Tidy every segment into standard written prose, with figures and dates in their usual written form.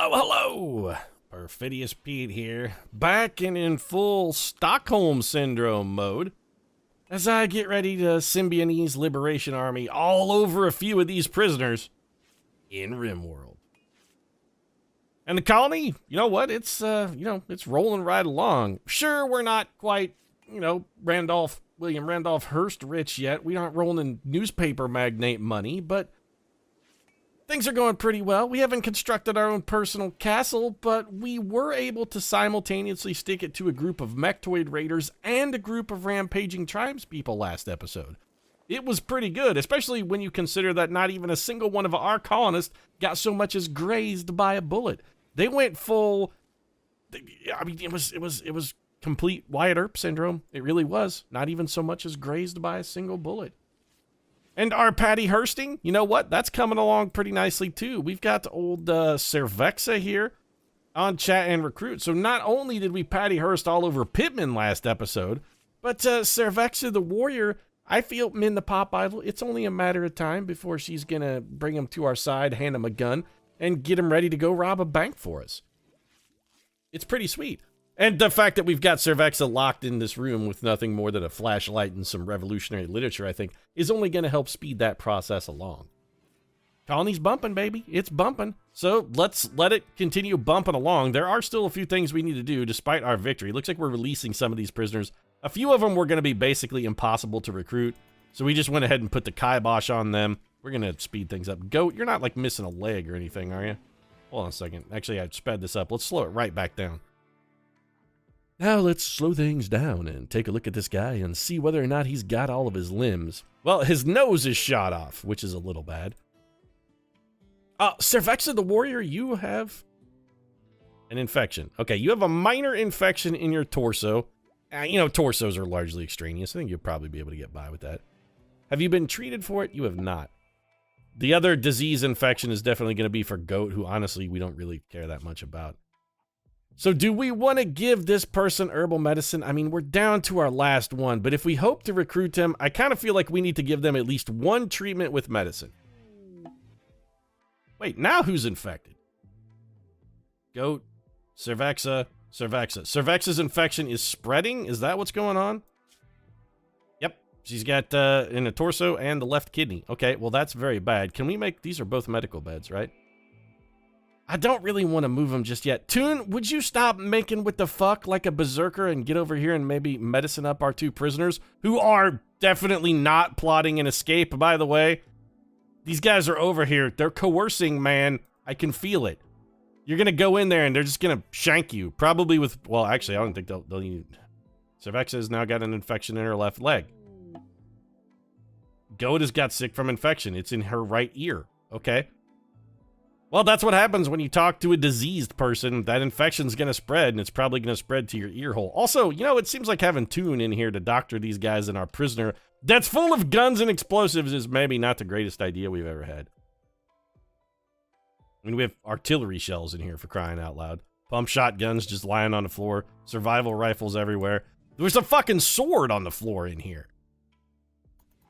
Hello! Perfidious Pete here, back and in full Stockholm Syndrome mode, as I get ready to Symbionese Liberation Army all over a few of these prisoners in Rimworld. And the colony, you know what, it's rolling right along. Sure, we're not quite, William Randolph Hearst rich yet. We aren't rolling in newspaper magnate money, but things are going pretty well. We haven't constructed our own personal castle, but we were able to simultaneously stick it to a group of Mechtoid raiders and a group of rampaging tribespeople last episode. It was pretty good, especially when you consider that not even a single one of our colonists got so much as grazed by a bullet. They went full, it was complete Wyatt Earp syndrome. It really was. Not even so much as grazed by a single bullet. And our Patty Hursting, you know what? That's coming along pretty nicely too. We've got old Cervexa here on Chat and Recruit. So not only did we Patty Hearst all over Pittman last episode, but Cervexa the Warrior, I feel in the Pop Idol, it's only a matter of time before she's going to bring him to our side, hand him a gun, and get him ready to go rob a bank for us. It's pretty sweet. And the fact that we've got Cervexa locked in this room with nothing more than a flashlight and some revolutionary literature, I think, is only going to help speed that process along. Colony's bumping, baby. It's bumping. So let's let it continue bumping along. There are still a few things we need to do despite our victory. Looks like we're releasing some of these prisoners. A few of them were going to be basically impossible to recruit, so we just went ahead and put the kibosh on them. We're going to speed things up. Goat, you're not like missing a leg or anything, are you? Hold on a second. Actually, I sped this up. Let's slow it right back down. Now let's slow things down and take a look at this guy and see whether or not he's got all of his limbs. Well, his nose is shot off, which is a little bad. Cervexa the Warrior, you have an infection. Okay, you have a minor infection in your torso. Torsos are largely extraneous. I think you'll probably be able to get by with that. Have you been treated for it? You have not. The other disease infection is definitely going to be for Goat, who honestly we don't really care that much about. So do we want to give this person herbal medicine? I mean, we're down to our last one, but if we hope to recruit them, I kind of feel like we need to give them at least one treatment with medicine. Wait, now who's infected? Goat, Cervexa. Cervexa's infection is spreading? Is that what's going on? Yep, she's got in the torso and the left kidney. Okay, well that's very bad. Can we make, these are both medical beds, right? I don't really want to move him just yet. Toon, would you stop making with the fuck like a berserker and get over here and maybe medicine up our two prisoners, who are definitely not plotting an escape, by the way? These guys are over here. They're coercing, man. I can feel it. You're going to go in there and they're just going to shank you. Probably with, well, actually, I don't think they'll need... Cervexa has now got an infection in her left leg. Goat has got sick from infection. It's in her right ear. Okay. Well, that's what happens when you talk to a diseased person. That infection's going to spread, and it's probably going to spread to your ear hole. Also, it seems like having Toon in here to doctor these guys and our prisoner that's full of guns and explosives is maybe not the greatest idea we've ever had. I mean, we have artillery shells in here, for crying out loud. Pump shotguns just lying on the floor. Survival rifles everywhere. There's a fucking sword on the floor in here.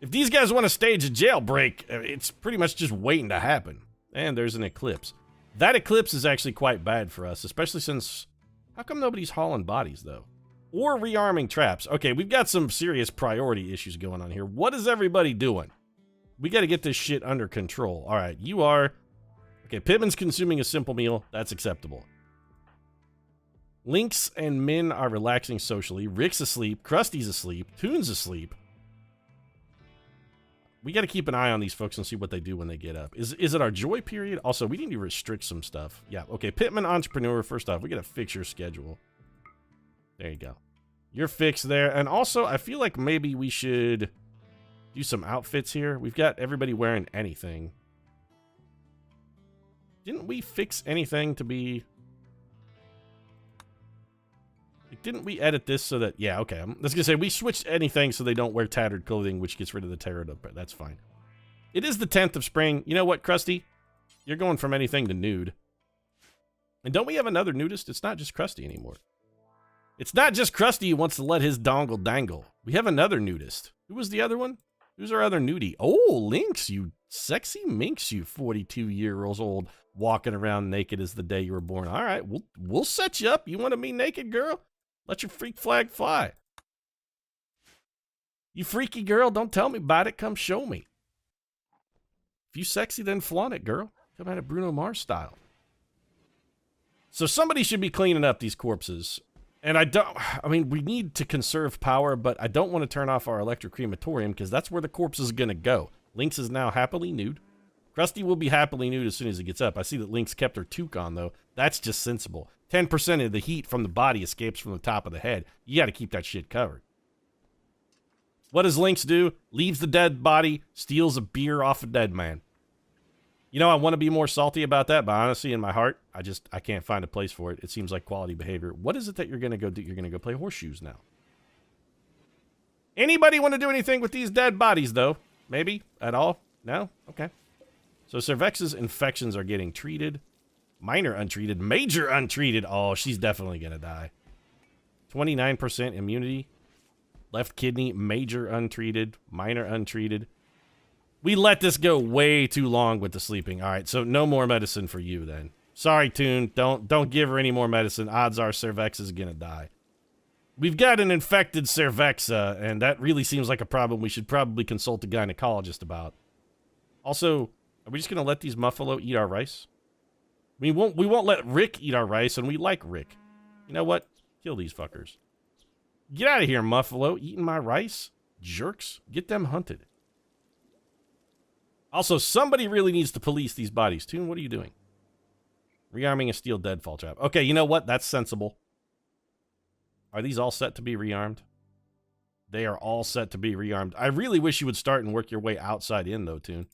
If these guys want to stage a jailbreak, it's pretty much just waiting to happen. And there's an eclipse. That eclipse is actually quite bad for us, especially since... How come nobody's hauling bodies, though? Or rearming traps. Okay, we've got some serious priority issues going on here. What is everybody doing? We got to get this shit under control. All right, you are... Okay, Pittman's consuming a simple meal. That's acceptable. Lynx and Min are relaxing socially. Rick's asleep. Krusty's asleep. Toon's asleep. We got to keep an eye on these folks and see what they do when they get up. Is it our joy period? Also, we need to restrict some stuff. Yeah, okay. Pittman, entrepreneur. First off, we got to fix your schedule. There you go. You're fixed there. And also, I feel like maybe we should do some outfits here. We've got everybody wearing anything. Didn't we fix anything to be... Didn't we edit this so that... Yeah, okay. I was going to say, we switched anything so they don't wear tattered clothing, which gets rid of the terror. That's fine. It is the 10th of spring. You know what, Crusty? You're going from anything to nude. And don't we have another nudist? It's not just Crusty anymore. It's not just Crusty who wants to let his dongle dangle. We have another nudist. Who was the other one? Who's our other nudie? Oh, Lynx, you Sexy minks, you 42-year-old walking around naked as the day you were born. All right, we'll set you up. You want to be naked, girl? Let your freak flag fly. You freaky girl, don't tell me about it. Come show me. If you sexy, then flaunt it, girl. Come at it Bruno Mars style. So somebody should be cleaning up these corpses. And I mean, we need to conserve power, but I don't want to turn off our electric crematorium because that's where the corpse is going to go. Lynx is now happily nude. Crusty will be happily nude as soon as he gets up. I see that Lynx kept her toque on, though. That's just sensible. 10% of the heat from the body escapes from the top of the head. You got to keep that shit covered. What does Lynx do? Leaves the dead body, steals a beer off a dead man. You know, I want to be more salty about that, but honestly, in my heart, I can't find a place for it. It seems like quality behavior. What is it that you're going to go do? You're going to go play horseshoes now. Anybody want to do anything with these dead bodies, though? Maybe? At all? No? Okay. So Cervex's infections are getting treated. Minor untreated. Major untreated. Oh, she's definitely going to die. 29% immunity. Left kidney, major untreated, minor untreated. We let this go way too long with the sleeping. All right, so no more medicine for you then. Sorry, Toon. Don't give her any more medicine. Odds are Cervex is gonna die. We've got an infected Cervexa, and that really seems like a problem we should probably consult a gynecologist about. Also, are we just gonna let these Muffalo eat our rice? We won't let Rick eat our rice, and we like Rick. You know what? Kill these fuckers. Get out of here, Muffalo. Eating my rice? Jerks. Get them hunted. Also, somebody really needs to police these bodies. Toon, what are you doing? Rearming a steel deadfall trap. Okay, you know what? That's sensible. Are these all set to be rearmed? They are all set to be rearmed. I really wish you would start and work your way outside in, though, Toon.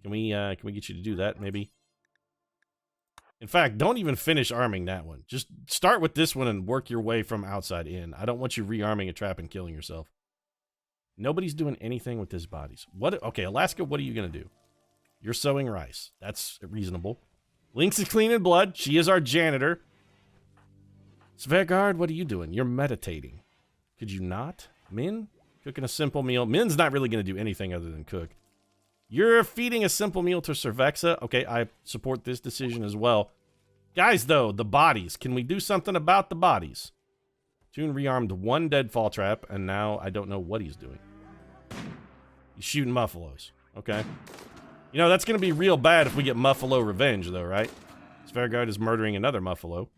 Can we get you to do that, maybe? In fact, don't even finish arming that one. Just start with this one and work your way from outside in. I don't want you rearming a trap and killing yourself. Nobody's doing anything with these bodies. What? Okay, Alaska, what are you going to do? You're sowing rice. That's reasonable. Lynx is cleaning blood. She is our janitor. Svegard, what are you doing? You're meditating. Could you not? Min? Cooking a simple meal. Min's not really going to do anything other than cook. You're feeding a simple meal to Cervexa. Okay, I support this decision as well. Guys, though, the bodies. Can we do something about the bodies? Toon rearmed one deadfall trap, and now I don't know what he's doing. He's shooting Muffalos. Okay. You know, that's going to be real bad if we get Muffalo revenge, though, right? Svergard is murdering another Muffalo.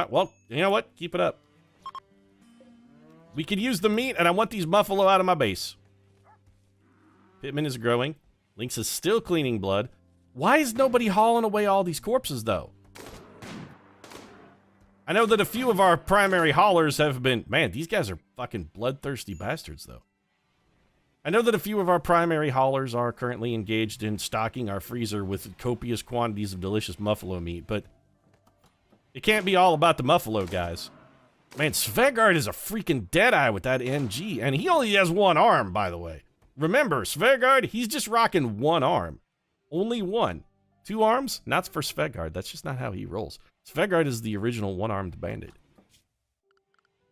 Well, you know what? Keep it up. We could use the meat, and I want these Muffalo out of my base. Pitman is growing. Lynx is still cleaning blood. Why is nobody hauling away all these corpses, though? I know that a few of our primary haulers have been... Man, these guys are fucking bloodthirsty bastards, though. I know that a few of our primary haulers are currently engaged in stocking our freezer with copious quantities of delicious Muffalo meat, but it can't be all about the Muffalo, guys. Man, Svegard is a freaking deadeye with that NG, and he only has one arm, by the way. Remember, Svegard, he's just rocking one arm. Only one. 2 arms? Not for Svegard. That's just not how he rolls. Svegard is the original one-armed bandit.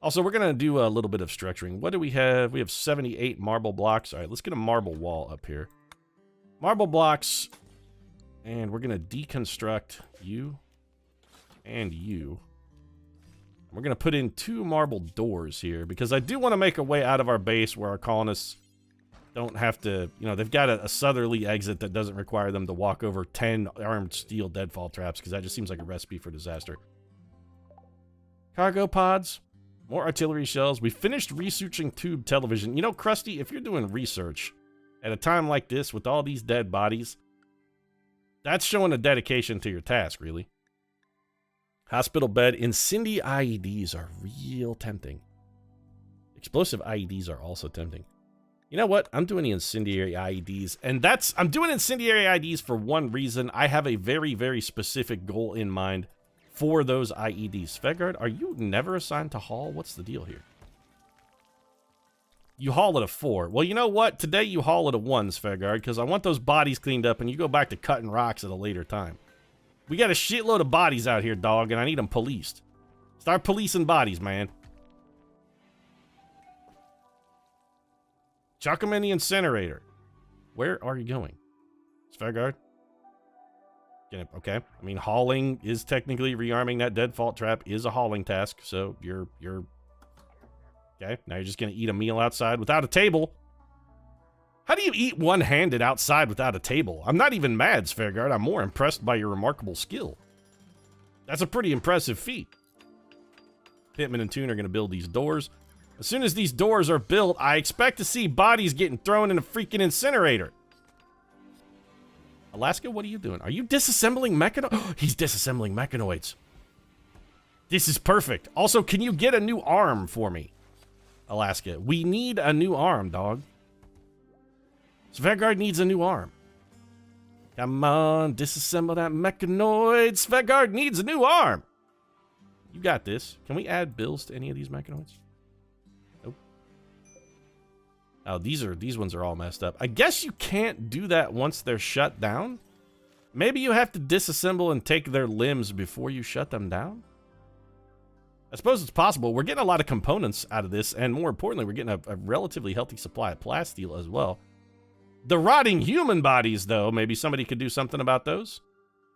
Also, we're going to do a little bit of structuring. What do we have? We have 78 marble blocks. All right, let's get a marble wall up here. Marble blocks. And we're going to deconstruct you and you. We're going to put in 2 marble doors here because I do want to make a way out of our base where our colonists don't have to, you know, they've got a southerly exit that doesn't require them to walk over 10 armed steel deadfall traps because that just seems like a recipe for disaster. Cargo pods, more artillery shells. We finished researching tube television. You know, Crusty, if you're doing research at a time like this with all these dead bodies, that's showing a dedication to your task, really. Hospital bed. Incendiary IEDs are real tempting. Explosive IEDs are also tempting. You know what? I'm doing the incendiary IEDs, and I'm doing incendiary IEDs for one reason. I have a very, very specific goal in mind for those IEDs. Svegard, are you never assigned to haul? What's the deal here? You haul at a 4. Well, you know what? Today you haul at a 1, Svegard, because I want those bodies cleaned up, and you go back to cutting rocks at a later time. We got a shitload of bodies out here, dog, and I need them policed. Start policing bodies, man. Chuck them in the incinerator. Where are you going? Svegard? Okay. I mean, hauling is technically rearming that deadfall trap is a hauling task. So you're okay. Now you're just going to eat a meal outside without a table. How do you eat one-handed outside without a table? I'm not even mad, Svegard. I'm more impressed by your remarkable skill. That's a pretty impressive feat. Pittman and Toon are going to build these doors. As soon as these doors are built, I expect to see bodies getting thrown in a freaking incinerator. Alaska, what are you doing? Are you disassembling mechanoids? He's disassembling mechanoids. This is perfect. Also, can you get a new arm for me? Alaska, we need a new arm, dog. Svegard needs a new arm. Come on, disassemble that mechanoid. Svegard needs a new arm. You got this. Can we add bills to any of these mechanoids? Nope. Oh, these ones are all messed up. I guess you can't do that once they're shut down. Maybe you have to disassemble and take their limbs before you shut them down. I suppose it's possible. We're getting a lot of components out of this, and more importantly, we're getting a relatively healthy supply of plasteel as well. The rotting human bodies, though, maybe somebody could do something about those.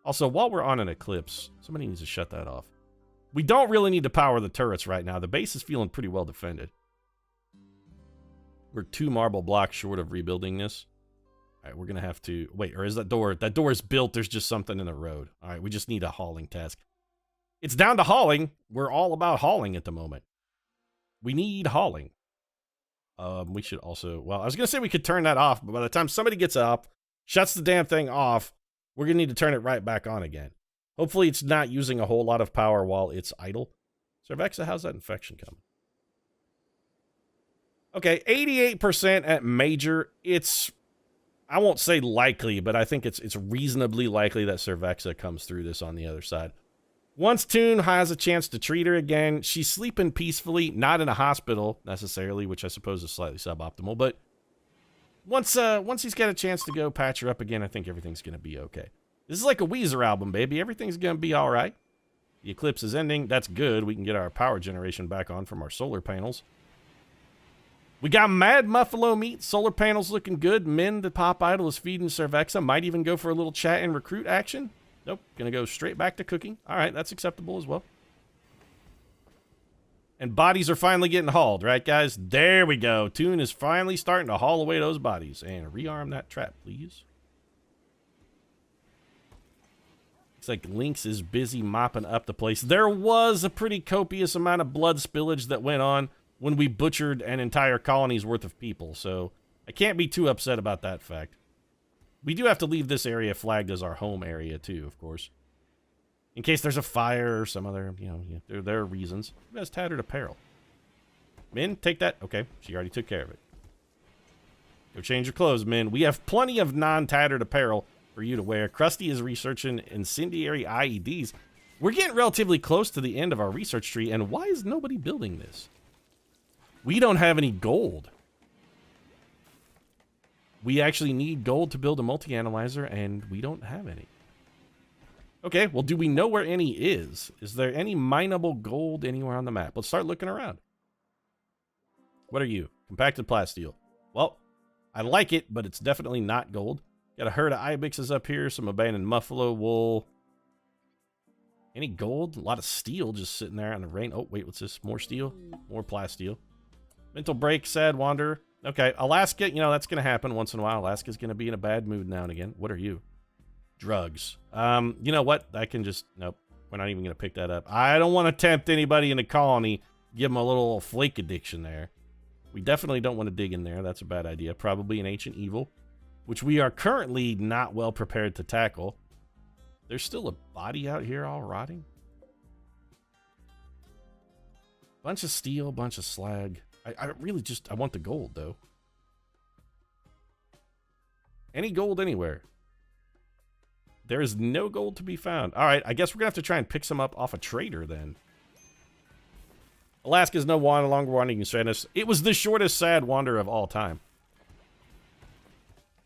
Also, while we're on an eclipse, somebody needs to shut that off. We don't really need to power the turrets right now. The base is feeling pretty well defended. We're 2 marble blocks short of rebuilding this. All right, we're going to have to... Wait, or is that door... That door is built. There's just something in the road. All right, we just need a hauling task. It's down to hauling. We're all about hauling at the moment. We need hauling. We should also... Well, I was going to say we could turn that off, but by the time somebody gets up, shuts the damn thing off, we're going to need to turn it right back on again. Hopefully it's not using a whole lot of power while it's idle. Cervexa, how's that infection coming? Okay, 88% at major. It's... I won't say likely, but I think it's reasonably likely that Cervexa comes through this on the other side. Once Toon has a chance to treat her again, she's sleeping peacefully, not in a hospital necessarily, which I suppose is slightly suboptimal, but once he's got a chance to go patch her up again, I think everything's going to be okay. This is like a Weezer album, baby. Everything's going to be all right. The eclipse is ending. That's good. We can get our power generation back on from our solar panels. We got Mad Muffalo meat. Solar panels looking good. Min, the pop idol, is feeding Cervexa. Might even go for a little chat and recruit action. Nope, gonna go straight back to cooking. All right, that's acceptable as well. And bodies are finally getting hauled, right, guys? There we go. Toon is finally starting to haul away those bodies. And rearm that trap, please. Looks like Lynx is busy mopping up the place. There was a pretty copious amount of blood spillage that went on when we butchered an entire colony's worth of people, so I can't be too upset about that fact. We do have to leave this area flagged as our home area, too, of course. In case there's a fire or some other, there are reasons. Who has tattered apparel? Min, take that. Okay, she already took care of it. Go change your clothes, Min. We have plenty of non-tattered apparel for you to wear. Crusty is researching incendiary IEDs. We're getting relatively close to the end of our research tree, and why is nobody building this? We don't have any gold. We actually need gold to build a multi-analyzer, and we don't have any. Okay, well, do we know where any is? Is there any mineable gold anywhere on the map? Let's start looking around. What are you? Compacted plasteel. Well, I like it, but it's definitely not gold. Got a herd of ibexes up here, some abandoned muffalo wool. Any gold? A lot of steel just sitting there in the rain. Oh, wait, what's this? More steel? More plasteel. Mental break, sad wanderer. Okay, Alaska, that's going to happen once in a while. Alaska's going to be in a bad mood now and again. What are you? Drugs. You know what? I can just... Nope. We're not even going to pick that up. I don't want to tempt anybody in the colony. Give them a little flake addiction there. We definitely don't want to dig in there. That's a bad idea. Probably an ancient evil, which we are currently not well prepared to tackle. There's still a body out here all rotting. Bunch of steel, bunch of slag. I really just... I want the gold, though. Any gold anywhere? There is no gold to be found. All right, I guess we're going to have to try and pick some up off a trader, then. Alaska's no longer wanting to send us. It was the shortest sad wander of all time.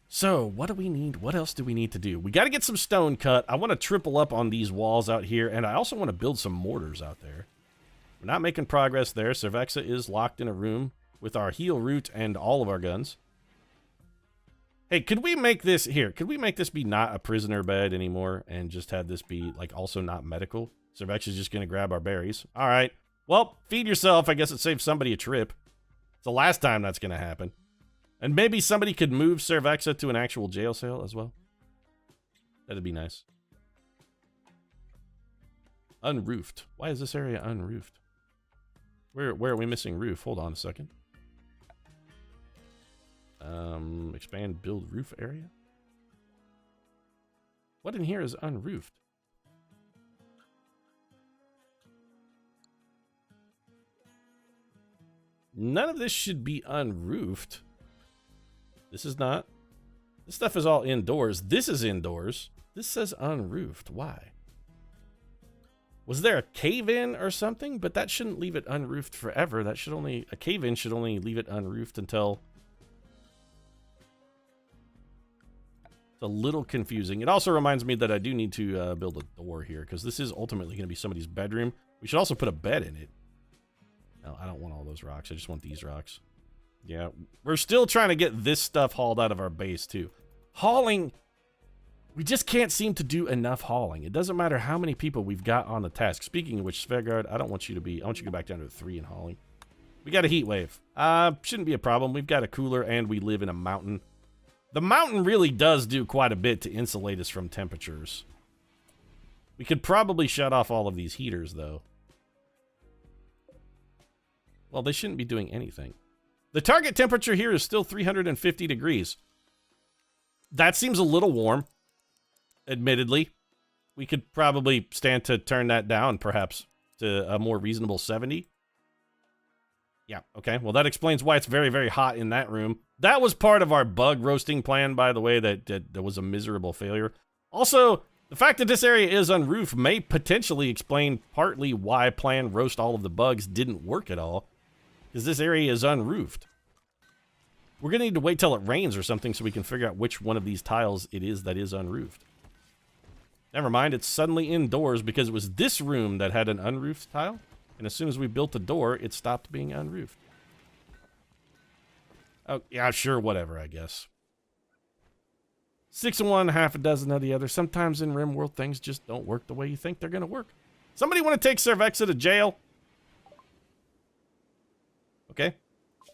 So, what do we need? What else do we need to do? We got to get some stone cut. I want to triple up on these walls out here, and I also want to build some mortars out there. We're not making progress there. Cervexa is locked in a room with our heal root and all of our guns. Hey, could we make this here? Could we make this be not a prisoner bed anymore and just have this be like also not medical? Cervex is just gonna grab our berries. All right. Well, feed yourself. I guess it saves somebody a trip. It's the last time that's gonna happen. And maybe somebody could move Cervexa to an actual jail cell as well. That'd be nice. Unroofed. Why is this area unroofed? Where are we missing roof? Hold on a second. Expand build roof area. What in here is unroofed? None of this should be unroofed. This is not. This stuff is all indoors. This is indoors. This says unroofed. Why? Was there a cave-in or something? But that shouldn't leave it unroofed forever. That should only, a cave-in should only leave it unroofed until... It's a little confusing. It also reminds me that I do need to build a door here, because this is ultimately going to be somebody's bedroom. We should also put a bed in it. No, I don't want all those rocks. I just want these rocks. Yeah, we're still trying to get this stuff hauled out of our base, too. Hauling... We just can't seem to do enough hauling. It doesn't matter how many people we've got on the task. Speaking of which, Svegard, I don't want you to be... I want you to go back down to 3 in hauling. We got a heat wave. Shouldn't be a problem. We've got a cooler, and we live in a mountain. The mountain really does do quite a bit to insulate us from temperatures. We could probably shut off all of these heaters, though. Well, they shouldn't be doing anything. The target temperature here is still 350 degrees. That seems a little warm. Admittedly, we could probably stand to turn that down, perhaps, to a more reasonable 70. Yeah, okay. Well, that explains why it's very, very hot in that room. That was part of our bug roasting plan, by the way, that was a miserable failure. Also, the fact that this area is unroofed may potentially explain partly why plan roast all of the bugs didn't work at all, because this area is unroofed. We're going to need to wait till it rains or something so we can figure out which one of these tiles it is that is unroofed. Never mind, it's suddenly indoors because it was this room that had an unroofed tile. And as soon as we built the door, it stopped being unroofed. Oh, yeah, sure, whatever, I guess. 6 of one, half a dozen of the other. Sometimes in Rimworld, things just don't work the way you think they're going to work. Somebody want to take Cervexa to jail? Okay.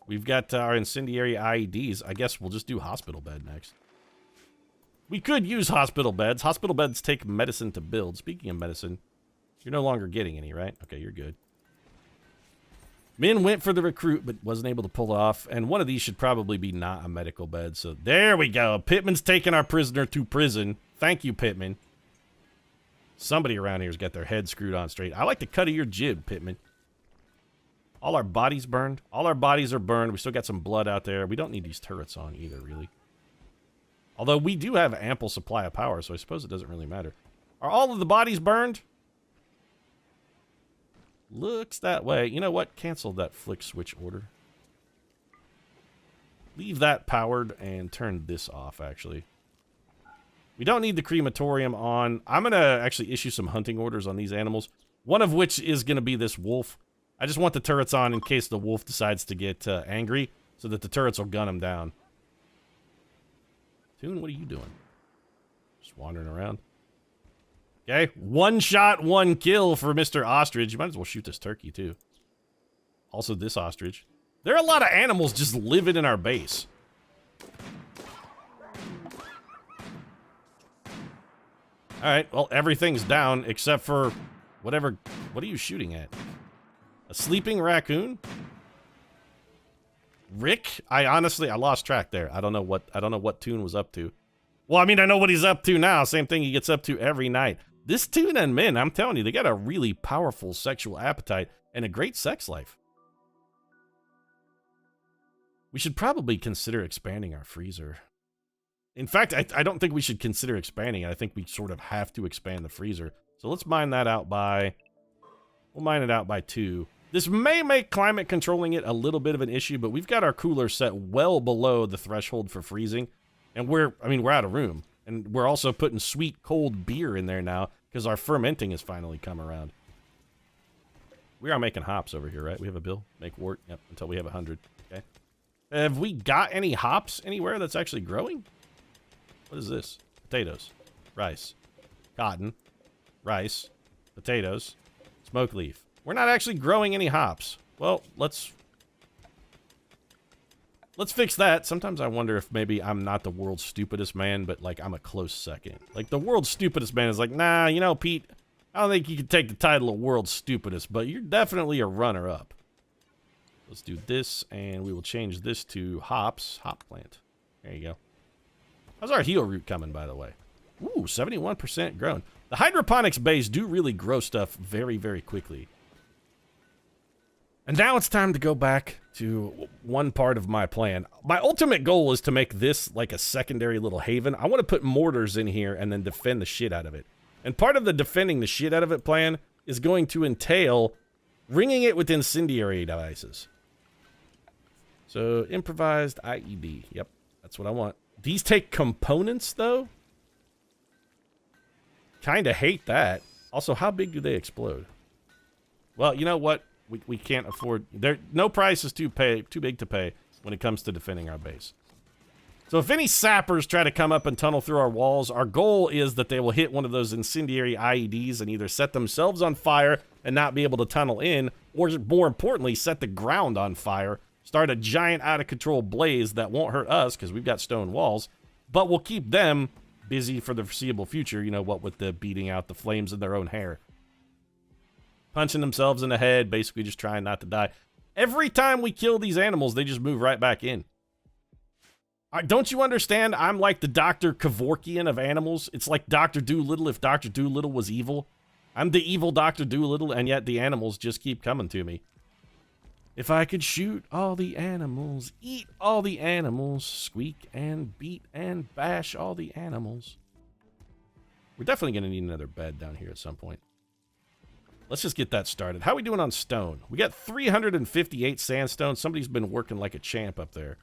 We've got our incendiary IEDs. I guess we'll just do hospital bed next. We could use hospital beds. Hospital beds take medicine to build. Speaking of medicine, you're no longer getting any, right? Okay, you're good. Min went for the recruit, but wasn't able to pull it off. And one of these should probably be not a medical bed. So there we go. Pittman's taking our prisoner to prison. Thank you, Pittman. Somebody around here's got their head screwed on straight. I like the cut of your jib, Pittman. All our bodies burned. All our bodies are burned. We still got some blood out there. We don't need these turrets on either, really. Although we do have ample supply of power, so I suppose it doesn't really matter. Are all of the bodies burned? Looks that way. You know what? Cancel that flick switch order. Leave that powered and turn this off, actually. We don't need the crematorium on. I'm going to actually issue some hunting orders on these animals. One of which is going to be this wolf. I just want the turrets on in case the wolf decides to get angry, so that the turrets will gun him down. Toon, what are you doing? Just wandering around. Okay, 1 shot, 1 kill for Mr. Ostrich. You might as well shoot this turkey, too. Also, this ostrich. There are a lot of animals just living in our base. Alright, well, everything's down except for whatever... What are you shooting at? A sleeping raccoon? Rick? I lost track there. I don't know what Toon was up to. Well, I mean, I know what he's up to now. Same thing he gets up to every night. This Toon and Min, I'm telling you, they got a really powerful sexual appetite and a great sex life. We should probably consider expanding our freezer. In fact, I don't think we should consider expanding it. I think we sort of have to expand the freezer. So let's mine that out by... We'll mine it out by 2. This may make climate controlling it a little bit of an issue, but we've got our cooler set well below the threshold for freezing. And we're out of room. And we're also putting sweet, cold beer in there now because our fermenting has finally come around. We are making hops over here, right? We have a bill. Make wort. Yep, until we have 100. Okay. Have we got any hops anywhere that's actually growing? What is this? Potatoes. Rice. Cotton. Rice. Potatoes. Smoke leaf. We're not actually growing any hops. Well, let's fix that. Sometimes I wonder if maybe I'm not the world's stupidest man, but, like, I'm a close second. Like, the world's stupidest man is like, nah, you know, Pete, I don't think you can take the title of world's stupidest, but you're definitely a runner-up. Let's do this, and we will change this to hops. Hop plant. There you go. How's our heel root coming, by the way? Ooh, 71% grown. The hydroponics bays do really grow stuff very, very quickly. And now it's time to go back to one part of my plan. My ultimate goal is to make this like a secondary little haven. I want to put mortars in here and then defend the shit out of it. And part of the defending the shit out of it plan is going to entail ringing it with incendiary devices. So, improvised IED. Yep, that's what I want. These take components, though? Kinda hate that. Also, how big do they explode? Well, you know what? We can't afford... no price is too big to pay when it comes to defending our base. So if any sappers try to come up and tunnel through our walls, our goal is that they will hit one of those incendiary IEDs and either set themselves on fire and not be able to tunnel in, or more importantly, set the ground on fire, start a giant out-of-control blaze that won't hurt us because we've got stone walls, but will keep them busy for the foreseeable future, you know, what with the beating out the flames in their own hair. Punching themselves in the head, basically just trying not to die. Every time we kill these animals, they just move right back in. Don't you understand? I'm like the Dr. Kevorkian of animals. It's like Dr. Doolittle if Dr. Doolittle was evil. I'm the evil Dr. Doolittle, and yet the animals just keep coming to me. If I could shoot all the animals, eat all the animals, squeak and beat and bash all the animals. We're definitely going to need another bed down here at some point. Let's just get that started. How are we doing on stone? We got 358 sandstone. Somebody's been working like a champ up there.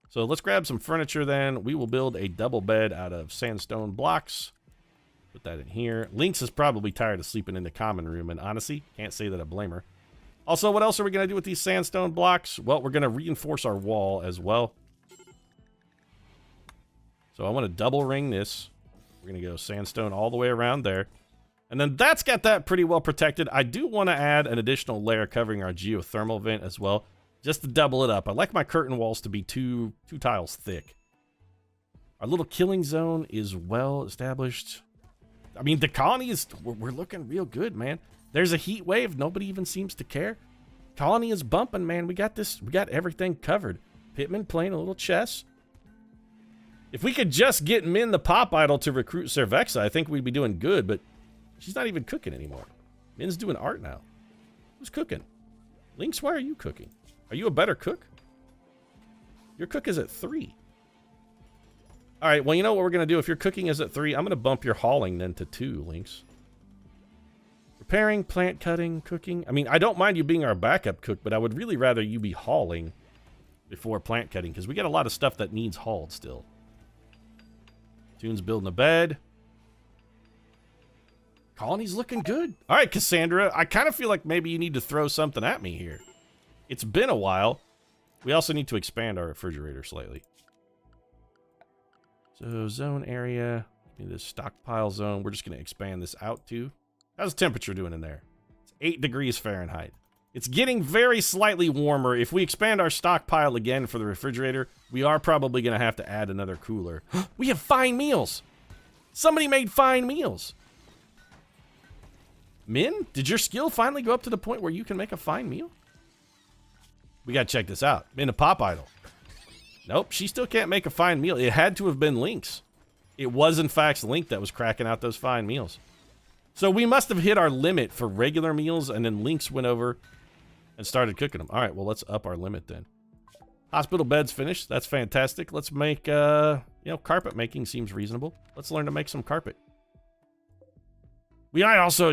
So let's grab some furniture then. We will build a double bed out of sandstone blocks. Put that in here. Lynx is probably tired of sleeping in the common room, and honestly, can't say that I blame her. Also, what else are we going to do with these sandstone blocks? Well, we're going to reinforce our wall as well. So I want to double ring this. We're going to go sandstone all the way around there. And then that's got that pretty well protected. I do want to add an additional layer covering our geothermal vent as well, just to double it up. I like my curtain walls to be two tiles thick. Our little killing zone is well established. I mean, the colony is... We're looking real good, man. There's a heat wave. Nobody even seems to care. Colony is bumping, man. We got this. We got everything covered. Pittman playing a little chess. If we could just get Min the Pop Idol to recruit Cervexa, I think we'd be doing good, but she's not even cooking anymore. Min's doing art now. Who's cooking? Lynx, why are you cooking? Are you a better cook? Your cook is at 3. All right, well, you know what we're going to do? If your cooking is at 3, I'm going to bump your hauling then to 2, Lynx. Repairing, plant cutting, cooking. I mean, I don't mind you being our backup cook, but I would really rather you be hauling before plant cutting, because we got a lot of stuff that needs hauled still. Toon's building a bed. Colony's looking good. All right, Cassandra, I kind of feel like maybe you need to throw something at me here. It's been a while. We also need to expand our refrigerator slightly. So, zone area. This stockpile zone. We're just going to expand this out to. How's the temperature doing in there? It's 8 degrees Fahrenheit. It's getting very slightly warmer. If we expand our stockpile again for the refrigerator, we are probably going to have to add another cooler. We have fine meals. Somebody made fine meals. Min, did your skill finally go up to the point where you can make a fine meal? We got to check this out. Min, a Pop Idol. Nope, she still can't make a fine meal. It had to have been Lynx. It was, in fact, Link that was cracking out those fine meals. So we must have hit our limit for regular meals, and then Lynx went over and started cooking them. All right, well, let's up our limit then. Hospital bed's finished. That's fantastic. Let's make, carpet making seems reasonable. Let's learn to make some carpet. We might also,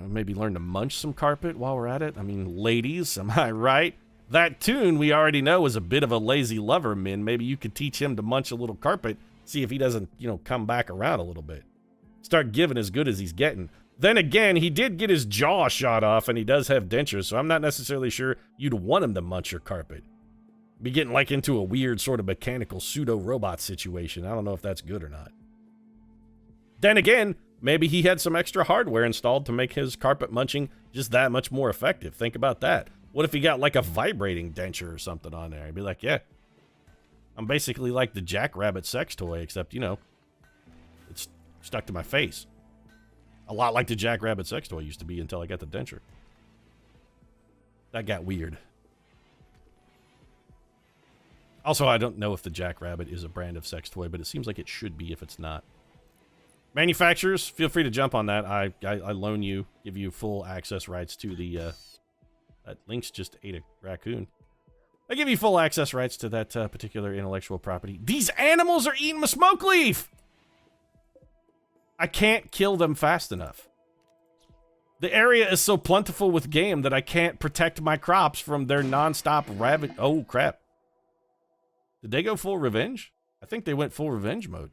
maybe learn to munch some carpet while we're at it. I mean, ladies, am I right? That Toon we already know is a bit of a lazy lover, Min. Maybe you could teach him to munch a little carpet, see if he doesn't, come back around a little bit. Start giving as good as he's getting. Then again, he did get his jaw shot off, and he does have dentures, so I'm not necessarily sure you'd want him to munch your carpet. Be getting like into a weird sort of mechanical pseudo-robot situation. I don't know if that's good or not. Then again, maybe he had some extra hardware installed to make his carpet munching just that much more effective. Think about that. What if he got like a vibrating denture or something on there? He'd be like, yeah, I'm basically like the Jackrabbit sex toy, except, you know, it's stuck to my face. A lot like the Jackrabbit sex toy used to be until I got the denture. That got weird. Also, I don't know if the Jackrabbit is a brand of sex toy, but it seems like it should be if it's not. Manufacturers, feel free to jump on that. I loan you, give you full access rights to the... that Lynx just ate a raccoon. I give you full access rights to that particular intellectual property. These animals are eating my smoke leaf! I can't kill them fast enough. The area is so plentiful with game that I can't protect my crops from their non-stop ravage. Oh, crap. Did they go full revenge? I think they went full revenge mode.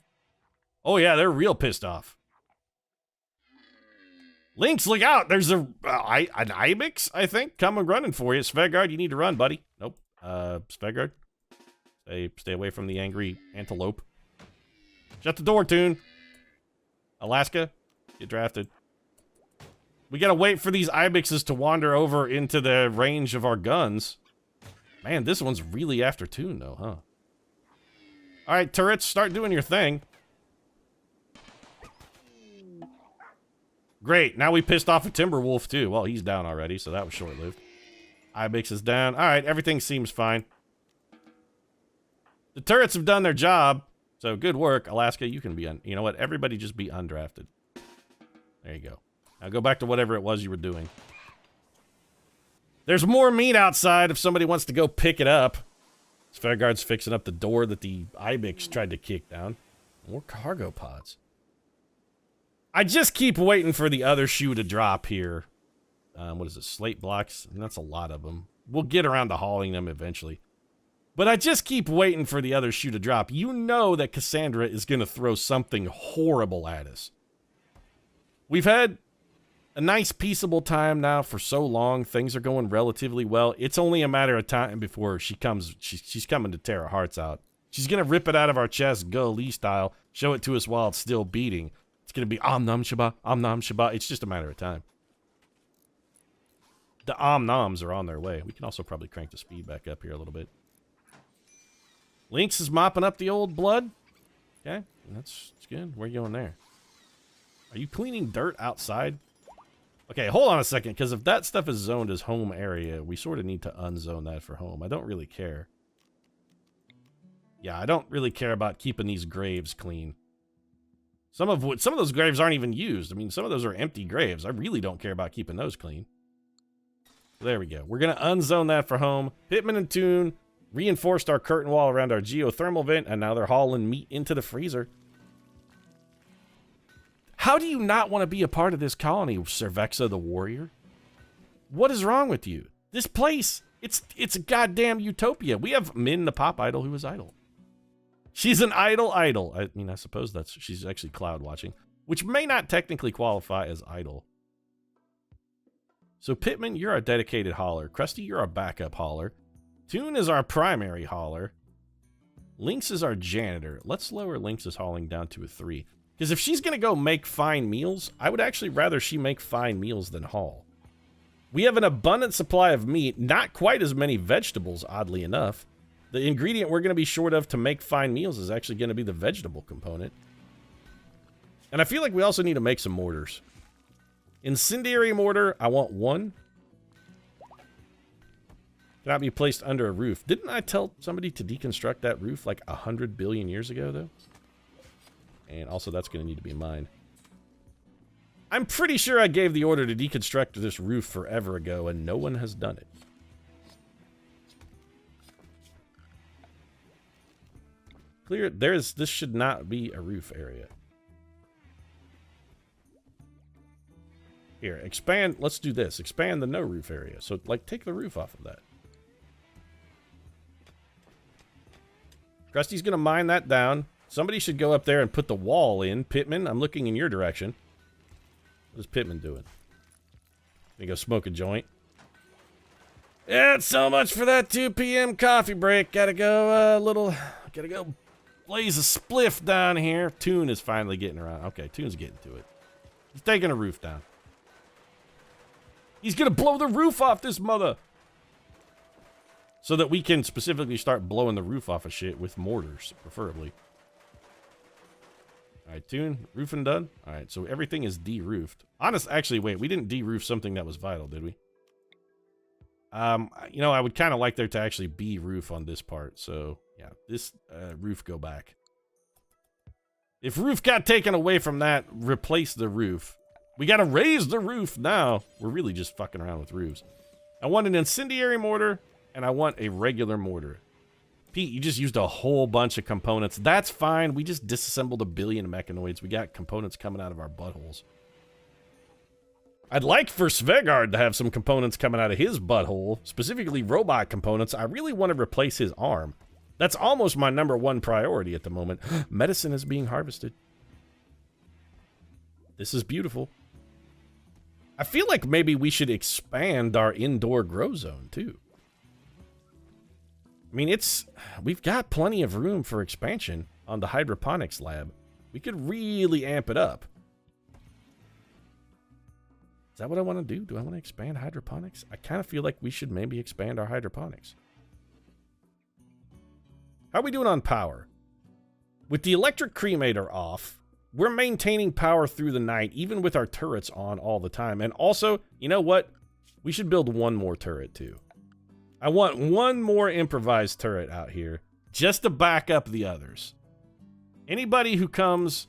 Oh, yeah, they're real pissed off. Lynx, look out! There's an ibex, I think, coming running for you. Svegard, you need to run, buddy. Nope. Svegard, stay away from the angry antelope. Shut the door, Toon. Alaska, get drafted. We gotta wait for these ibexes to wander over into the range of our guns. Man, this one's really after Toon, though, huh? All right, turrets, start doing your thing. Great, now we pissed off a Timberwolf, too. Well, he's down already, so that was short-lived. Ibex is down. All right, everything seems fine. The turrets have done their job, so good work. Alaska, you can be you know what? Everybody just be undrafted. There you go. Now go back to whatever it was you were doing. There's more meat outside if somebody wants to go pick it up. Fairguard's fixing up the door that the Ibex tried to kick down. More cargo pods. I just keep waiting for the other shoe to drop here. What is it? Slate blocks? And that's a lot of them. We'll get around to hauling them eventually. But I just keep waiting for the other shoe to drop. You know that Cassandra is going to throw something horrible at us. We've had a nice peaceable time now for so long. Things are going relatively well. It's only a matter of time before she comes. She's coming to tear our hearts out. She's going to rip it out of our chest, Go Lee style, show it to us while it's still beating. It's going to be Om Nam Shaba, Om Nam Shaba. It's just a matter of time. The Om Noms are on their way. We can also probably crank the speed back up here a little bit. Lynx is mopping up the old blood. Okay, that's good. Where are you going there? Are you cleaning dirt outside? Okay, hold on a second, because if that stuff is zoned as home area, we sort of need to unzone that for home. I don't really care. Yeah, I don't really care about keeping these graves clean. Some of those graves aren't even used. I mean, some of those are empty graves. I really don't care about keeping those clean. There we go. We're going to unzone that for home. Pittman and Toon reinforced our curtain wall around our geothermal vent, and now they're hauling meat into the freezer. How do you not want to be a part of this colony, Cervexa the Warrior? What is wrong with you? This place, it's a goddamn utopia. We have Min the pop idol who is idle. She's an idle. I mean, I suppose she's actually cloud watching, which may not technically qualify as idle. So Pittman, you're our dedicated hauler. Crusty, you're our backup hauler. Toon is our primary hauler. Lynx is our janitor. Let's lower Lynx's hauling down to a 3. Because if she's going to go make fine meals, I would actually rather she make fine meals than haul. We have an abundant supply of meat, not quite as many vegetables, oddly enough. The ingredient we're going to be short of to make fine meals is actually going to be the vegetable component. And I feel like we also need to make some mortars. Incendiary mortar, I want 1. Cannot be placed under a roof. Didn't I tell somebody to deconstruct that roof like 100 billion years ago, though? And also, that's going to need to be mine. I'm pretty sure I gave the order to deconstruct this roof forever ago, and no one has done it. Clear. This should not be a roof area. Here, expand. Let's do this. Expand the no roof area. So, like, take the roof off of that. Krusty's going to mine that down. Somebody should go up there and put the wall in. Pittman, I'm looking in your direction. What is Pittman doing? Gonna go smoke a joint. Yeah, so much for that 2 p.m. coffee break. Gotta go gotta go blaze a spliff down here. Toon is finally getting around. Okay, Toon's getting to it. He's taking a roof down. He's gonna blow the roof off this mother. So that we can specifically start blowing the roof off of shit with mortars, preferably. Alright, Toon, roofing done? Alright, so everything is de-roofed. Actually, wait, we didn't de-roof something that was vital, did we? You know, I would kind of like there to actually be roof on this part, so yeah, this roof go back. If roof got taken away from that, replace the roof. We gotta raise the roof now. We're really just fucking around with roofs. I want an incendiary mortar, and I want a regular mortar. Pete, you just used a whole bunch of components. That's fine. We just disassembled a billion mechanoids. We got components coming out of our buttholes. I'd like for Svegard to have some components coming out of his butthole, specifically robot components. I really want to replace his arm. That's almost my #1 priority at the moment. Medicine is being harvested. This is beautiful. I feel like maybe we should expand our indoor grow zone, too. I mean, we've got plenty of room for expansion on the hydroponics lab. We could really amp it up. Is that what I want to do? Do I want to expand hydroponics? I kind of feel like we should maybe expand our hydroponics. How are we doing on power? With the electric cremator off, we're maintaining power through the night, even with our turrets on all the time. And also, you know what? We should build one more turret, too. I want one more improvised turret out here, just to back up the others. Anybody who comes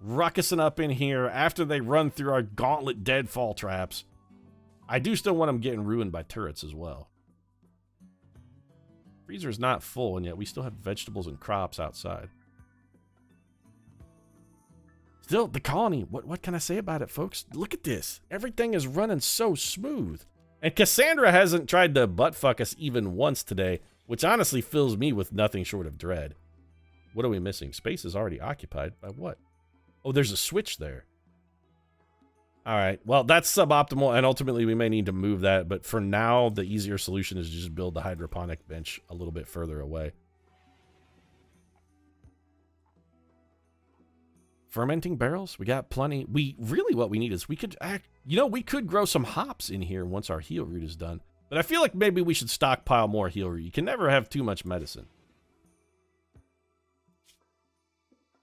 ruckusing up in here after they run through our gauntlet deadfall traps, I do still want them getting ruined by turrets as well. Freezer's not full, and yet we still have vegetables and crops outside. Still, the colony, what can I say about it, folks? Look at this. Everything is running so smooth. And Cassandra hasn't tried to buttfuck us even once today, which honestly fills me with nothing short of dread. What are we missing? Space is already occupied by what? Oh, there's a switch there. Alright, well, that's suboptimal, and ultimately we may need to move that, but for now, the easier solution is to just build the hydroponic bench a little bit further away. Fermenting barrels? We got plenty. Really what we need is we could we could grow some hops in here once our heal root is done. But I feel like maybe we should stockpile more heal root. You can never have too much medicine.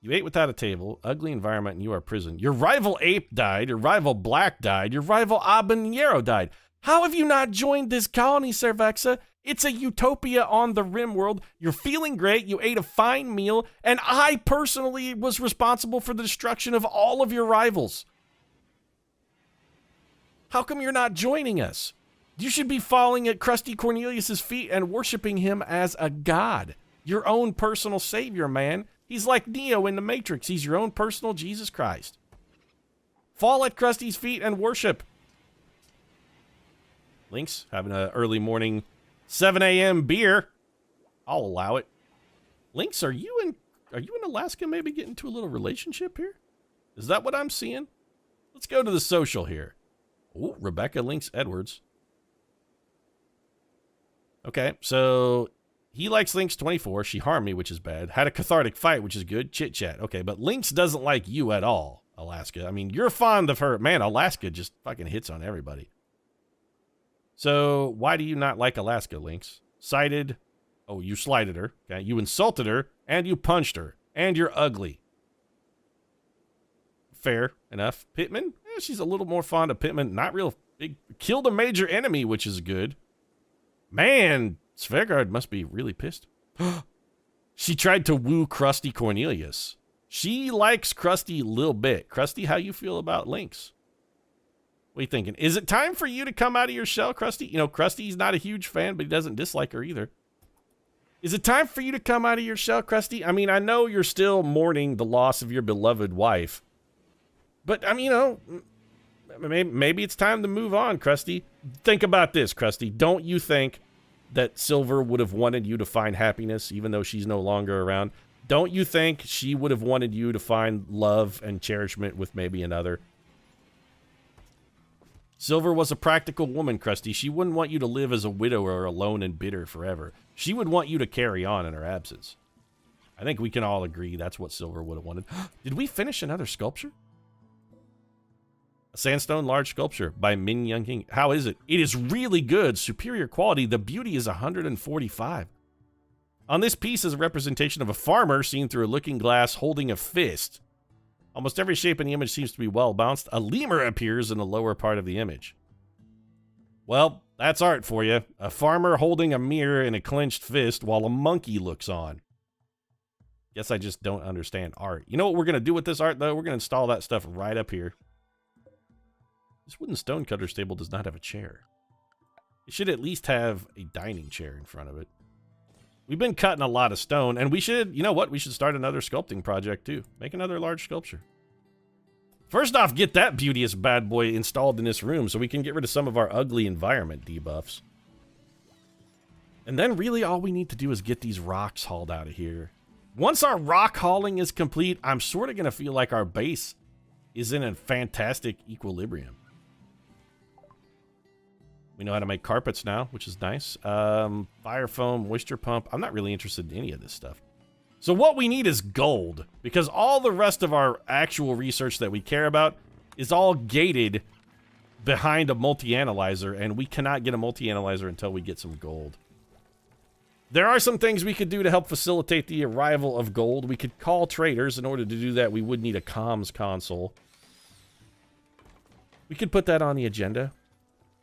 You ate without a table, ugly environment, and you are prison. Your rival ape died, your rival black died, your rival habanero died. How have you not joined this colony, Cervexa? It's a utopia on the Rimworld. You're feeling great, you ate a fine meal, and I personally was responsible for the destruction of all of your rivals. How come you're not joining us? You should be falling at Crusty Cornelius' feet and worshiping him as a god. Your own personal savior, man. He's like Neo in the Matrix. He's your own personal Jesus Christ. Fall at Krusty's feet and worship. Lynx, having an early morning 7 a.m. beer. I'll allow it. Lynx, are you in Alaska maybe getting into a little relationship here? Is that what I'm seeing? Let's go to the social here. Oh, Rebecca Lynx Edwards. Okay, so he likes Lynx 24. She harmed me, which is bad. Had a cathartic fight, which is good. Chit chat. Okay, but Lynx doesn't like you at all, Alaska. I mean, you're fond of her. Man, Alaska just fucking hits on everybody. So why do you not like Alaska, Lynx? Cited. Oh, you slighted her. Okay, you insulted her, and you punched her, and you're ugly. Fair enough. Pittman? She's a little more fond of Pittman. Not real big. Killed a major enemy, which is good. Man, Svegard must be really pissed. She tried to woo Crusty Cornelius. She likes Crusty a little bit. Crusty, how you feel about Lynx? What are you thinking? Is it time for you to come out of your shell, Crusty? You know, Krusty's not a huge fan, but he doesn't dislike her either. Is it time for you to come out of your shell, Crusty? I mean, I know you're still mourning the loss of your beloved wife. But, I mean, you know, maybe it's time to move on, Crusty. Think about this, Crusty. Don't you think that Silver would have wanted you to find happiness even though she's no longer around? Don't you think she would have wanted you to find love and cherishment with maybe another? Silver was a practical woman, Crusty. She wouldn't want you to live as a widower alone and bitter forever. She would want you to carry on in her absence. I think we can all agree that's what Silver would have wanted. Did we finish another sculpture? A sandstone large sculpture by Min Young King. How is it? It is really good. Superior quality. The beauty is 145. On this piece is a representation of a farmer seen through a looking glass holding a fist. Almost every shape in the image seems to be well balanced. A lemur appears in the lower part of the image. Well, that's art for you. A farmer holding a mirror in a clenched fist while a monkey looks on. Guess I just don't understand art. You know what we're going to do with this art, though? We're going to install that stuff right up here. This wooden stonecutter table does not have a chair. It should at least have a dining chair in front of it. We've been cutting a lot of stone, and we should, you know what? We should start another sculpting project, too. Make another large sculpture. First off, get that beauteous bad boy installed in this room so we can get rid of some of our ugly environment debuffs. And then really all we need to do is get these rocks hauled out of here. Once our rock hauling is complete, I'm sort of going to feel like our base is in a fantastic equilibrium. We know how to make carpets now, which is nice. Fire foam, moisture pump. I'm not really interested in any of this stuff. So what we need is gold, because all the rest of our actual research that we care about is all gated behind a multi-analyzer, and we cannot get a multi-analyzer until we get some gold. There are some things we could do to help facilitate the arrival of gold. We could call traders. In order to do that, we would need a comms console. We could put that on the agenda.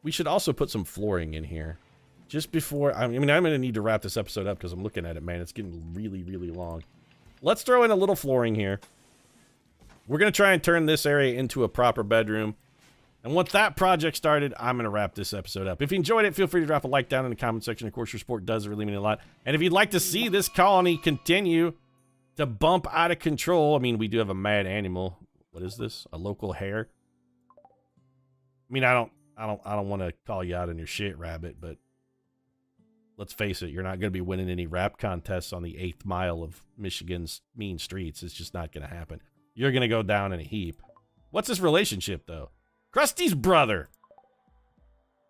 We should also put some flooring in here. Just before, I mean, I'm going to need to wrap this episode up because I'm looking at it, man. It's getting really, really long. Let's throw in a little flooring here. We're going to try and turn this area into a proper bedroom. And once that project started, I'm going to wrap this episode up. If you enjoyed it, feel free to drop a like down in the comment section. Of course, your support does really mean a lot. And if you'd like to see this colony continue to bump out of control, I mean, we do have a mad animal. What is this? A local hare? I mean, I don't want to call you out on your shit, Rabbit, but let's face it, you're not going to be winning any rap contests on the 8th mile of Michigan's mean streets. It's just not going to happen. You're going to go down in a heap. What's this relationship, though? Krusty's brother.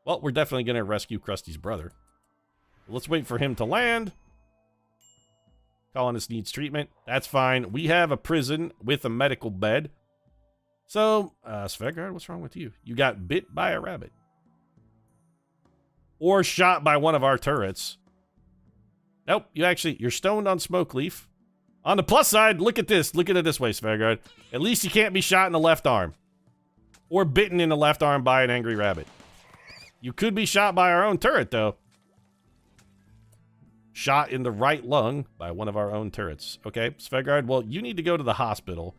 Well, we're definitely going to rescue Krusty's brother. Let's wait for him to land. Colonist needs treatment. That's fine. We have a prison with a medical bed. So, Svegard, what's wrong with you? You got bit by a rabbit. Or shot by one of our turrets. Nope, you're stoned on smoke leaf. On the plus side, look at this. Look at it this way, Svegard. At least you can't be shot in the left arm. Or bitten in the left arm by an angry rabbit. You could be shot by our own turret, though. Shot in the right lung by one of our own turrets. Okay, Svegard, well, you need to go to the hospital.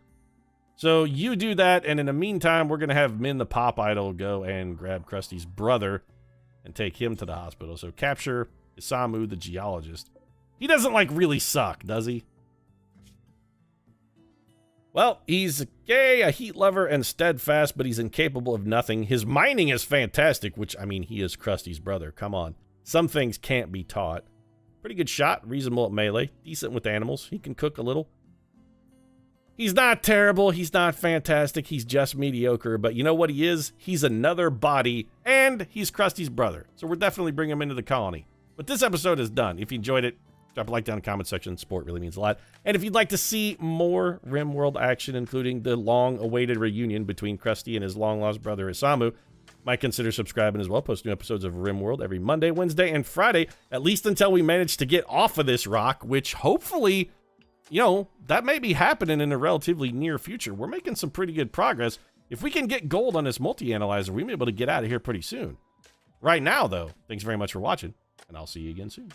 So you do that, and in the meantime, we're going to have Min the Pop Idol go and grab Krusty's brother and take him to the hospital. So capture Isamu, the geologist. He doesn't, like, really suck, does he? Well, he's gay, a heat lover, and steadfast, but he's incapable of nothing. His mining is fantastic, which, I mean, he is Krusty's brother. Come on. Some things can't be taught. Pretty good shot, reasonable at melee, decent with animals. He can cook a little. He's not terrible, he's not fantastic, he's just mediocre, but you know what he is? He's another body, and he's Krusty's brother. So we're definitely bringing him into the colony. But this episode is done. If you enjoyed it, drop a like down in the comment section. Support really means a lot. And if you'd like to see more Rimworld action, including the long-awaited reunion between Crusty and his long-lost brother Isamu, might consider subscribing as well. Post new episodes of Rimworld every Monday, Wednesday, and Friday, at least until we manage to get off of this rock, which hopefully, you know, that may be happening in a relatively near future. We're making some pretty good progress. If we can get gold on this multi-analyzer, we may be able to get out of here pretty soon. Right now, though, thanks very much for watching, and I'll see you again soon.